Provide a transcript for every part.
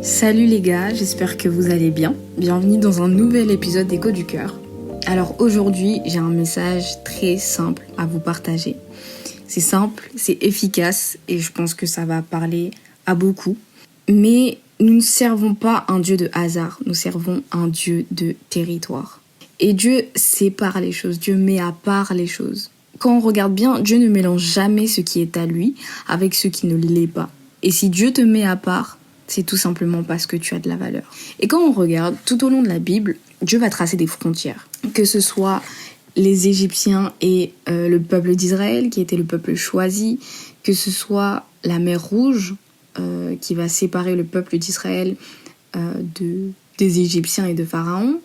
Salut les gars, j'espère que vous allez bien. Bienvenue dans un nouvel épisode d'Écho du Cœur. Alors aujourd'hui, j'ai un message très simple à vous partager. C'est simple, c'est efficace et je pense que ça va parler à beaucoup. Mais nous ne servons pas un Dieu de hasard, nous servons un Dieu de territoire. Et Dieu sépare les choses, Dieu met à part les choses. Quand on regarde bien, Dieu ne mélange jamais ce qui est à lui avec ce qui ne l'est pas. Et si Dieu te met à part, c'est tout simplement parce que tu as de la valeur. Et quand on regarde, tout au long de la Bible, Dieu va tracer des frontières. Que ce soit les Égyptiens et le peuple d'Israël, qui était le peuple choisi, que ce soit la mer Rouge, qui va séparer le peuple d'Israël des Égyptiens et de Pharaon,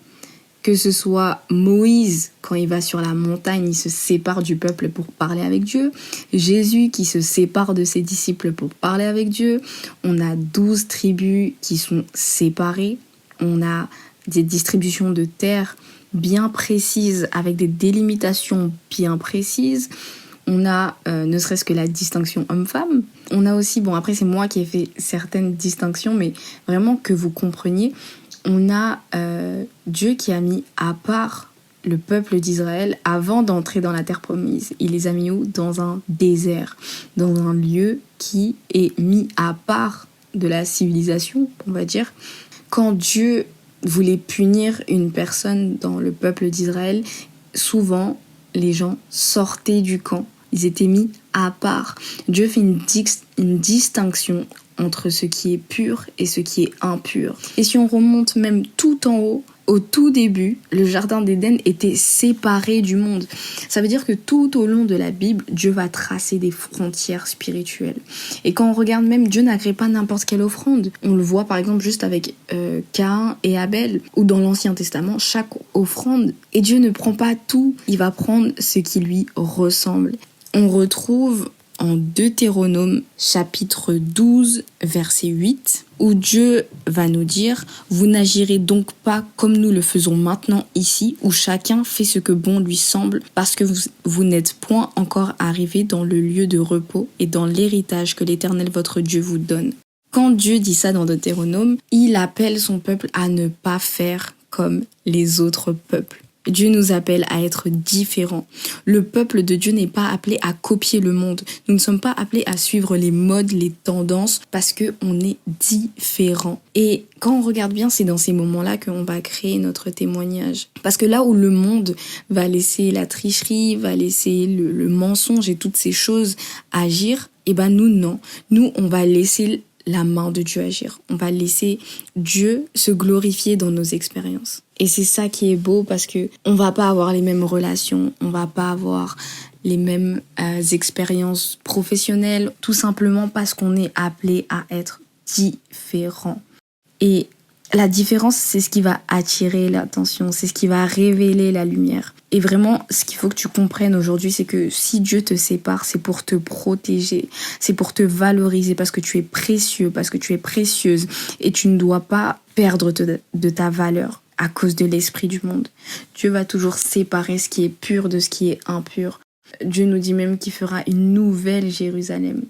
que ce soit Moïse, quand il va sur la montagne, il se sépare du peuple pour parler avec Dieu. Jésus qui se sépare de ses disciples pour parler avec Dieu. On a 12 tribus qui sont séparées. On a des distributions de terres bien précises, avec des délimitations bien précises. On a ne serait-ce que la distinction homme-femme. On a aussi, bon après c'est moi qui ai fait certaines distinctions, mais vraiment que vous compreniez, on a Dieu qui a mis à part le peuple d'Israël avant d'entrer dans la terre promise. Il les a mis où ? Dans un désert, dans un lieu qui est mis à part de la civilisation, on va dire. Quand Dieu voulait punir une personne dans le peuple d'Israël, souvent les gens sortaient du camp. Ils étaient mis à part. Dieu fait une distinction entre ce qui est pur et ce qui est impur. Et si on remonte même tout en haut, au tout début, le jardin d'Éden était séparé du monde. Ça veut dire que tout au long de la Bible, Dieu va tracer des frontières spirituelles. Et quand on regarde même, Dieu n'agrée pas n'importe quelle offrande. On le voit par exemple juste avec Caïn et Abel, ou dans l'Ancien Testament, chaque offrande. Et Dieu ne prend pas tout, il va prendre ce qui lui ressemble. On retrouve en Deutéronome chapitre 12 verset 8 où Dieu va nous dire « Vous n'agirez donc pas comme nous le faisons maintenant ici où chacun fait ce que bon lui semble parce que vous n'êtes point encore arrivés dans le lieu de repos et dans l'héritage que l'Éternel votre Dieu vous donne. » Quand Dieu dit ça dans Deutéronome, il appelle son peuple à ne pas faire comme les autres peuples. Dieu nous appelle à être différents. Le peuple de Dieu n'est pas appelé à copier le monde. Nous ne sommes pas appelés à suivre les modes, les tendances, parce qu'on est différents. Et quand on regarde bien, c'est dans ces moments-là qu'on va créer notre témoignage. Parce que là où le monde va laisser la tricherie, va laisser le mensonge et toutes ces choses agir, eh ben nous, non. Nous, on va laisser la main de Dieu agir. On va laisser Dieu se glorifier dans nos expériences. Et c'est ça qui est beau parce que on va pas avoir les mêmes relations, on va pas avoir les mêmes expériences professionnelles, tout simplement parce qu'on est appelé à être différent. Et la différence, c'est ce qui va attirer l'attention, c'est ce qui va révéler la lumière. Et vraiment, ce qu'il faut que tu comprennes aujourd'hui, c'est que si Dieu te sépare, c'est pour te protéger, c'est pour te valoriser parce que tu es précieux, parce que tu es précieuse et tu ne dois pas perdre de ta valeur à cause de l'esprit du monde. Dieu va toujours séparer ce qui est pur de ce qui est impur. Dieu nous dit même qu'il fera une nouvelle Jérusalem,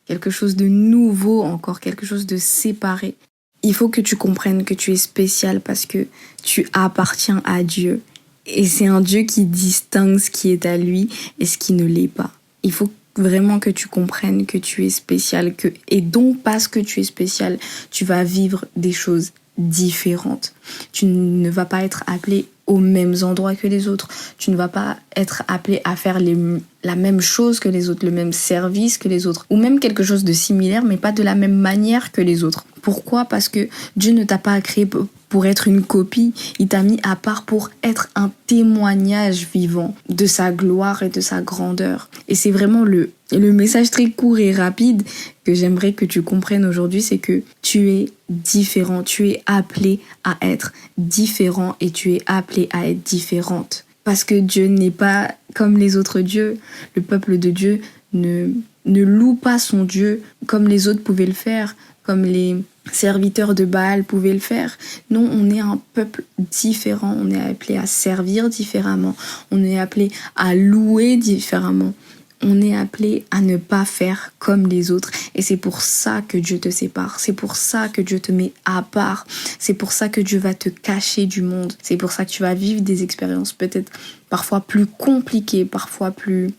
quelque chose de nouveau encore, quelque chose de séparé. Il faut que tu comprennes que tu es spécial parce que tu appartiens à Dieu. Et c'est un Dieu qui distingue ce qui est à lui et ce qui ne l'est pas. Il faut vraiment que tu comprennes que tu es spécial. Et donc, parce que tu es spécial, tu vas vivre des choses différentes. Tu ne vas pas être appelé aux mêmes endroits que les autres. Tu ne vas pas être appelé à faire la même chose que les autres, le même service que les autres. Ou même quelque chose de similaire, mais pas de la même manière que les autres. Pourquoi ? Parce que Dieu ne t'a pas créé pour être une copie. Il t'a mis à part pour être un témoignage vivant de sa gloire et de sa grandeur. Et c'est vraiment le message très court et rapide que j'aimerais que tu comprennes aujourd'hui, c'est que tu es différent, tu es appelé à être différent et tu es appelé à être différente. Parce que Dieu n'est pas comme les autres dieux. Le peuple de Dieu ne loue pas son Dieu comme les autres pouvaient le faire, comme les serviteurs de Baal pouvaient le faire. Non, on est un peuple différent, on est appelé à servir différemment, on est appelé à louer différemment. On est appelé à ne pas faire comme les autres. Et c'est pour ça que Dieu te sépare. C'est pour ça que Dieu te met à part. C'est pour ça que Dieu va te cacher du monde. C'est pour ça que tu vas vivre des expériences peut-être parfois plus compliquées, parfois plus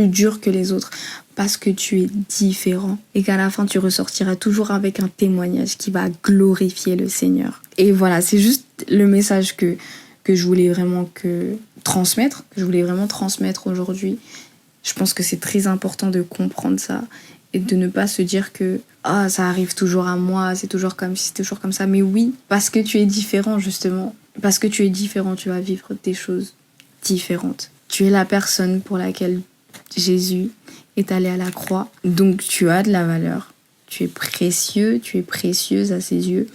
dures que les autres. Parce que tu es différent. Et qu'à la fin, tu ressortiras toujours avec un témoignage qui va glorifier le Seigneur. Et voilà, c'est juste le message que je voulais vraiment transmettre aujourd'hui. Je pense que c'est très important de comprendre ça et de ne pas se dire que ça arrive toujours à moi, c'est toujours comme ci, c'est toujours comme ça. Mais oui, parce que tu es différent justement. Parce que tu es différent, tu vas vivre des choses différentes. Tu es la personne pour laquelle Jésus est allé à la croix. Donc tu as de la valeur. Tu es précieux, tu es précieuse à ses yeux.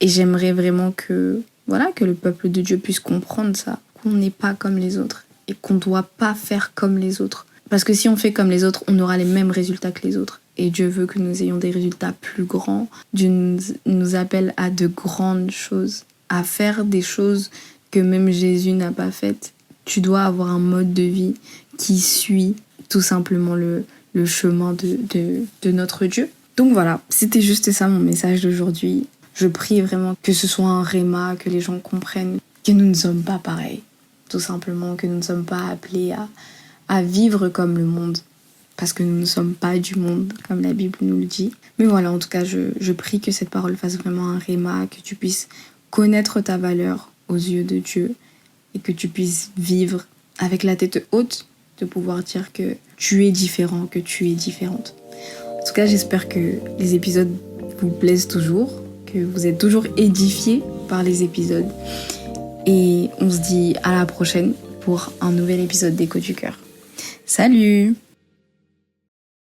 Et j'aimerais vraiment que le peuple de Dieu puisse comprendre ça. Qu'on n'est pas comme les autres et qu'on ne doit pas faire comme les autres. Parce que si on fait comme les autres, on aura les mêmes résultats que les autres. Et Dieu veut que nous ayons des résultats plus grands. Dieu nous appelle à de grandes choses, à faire des choses que même Jésus n'a pas faites. Tu dois avoir un mode de vie qui suit tout simplement le chemin de notre Dieu. Donc voilà, c'était juste ça mon message d'aujourd'hui. Je prie vraiment que ce soit un réma, que les gens comprennent que nous ne sommes pas pareils. Tout simplement, que nous ne sommes pas appelés à vivre comme le monde, parce que nous ne sommes pas du monde, comme la Bible nous le dit. Mais voilà, en tout cas, je prie que cette parole fasse vraiment un réma, que tu puisses connaître ta valeur aux yeux de Dieu, et que tu puisses vivre avec la tête haute, de pouvoir dire que tu es différent, que tu es différente. En tout cas, j'espère que les épisodes vous plaisent toujours, que vous êtes toujours édifiés par les épisodes. Et on se dit à la prochaine pour un nouvel épisode d'Écho du Cœur. Salut!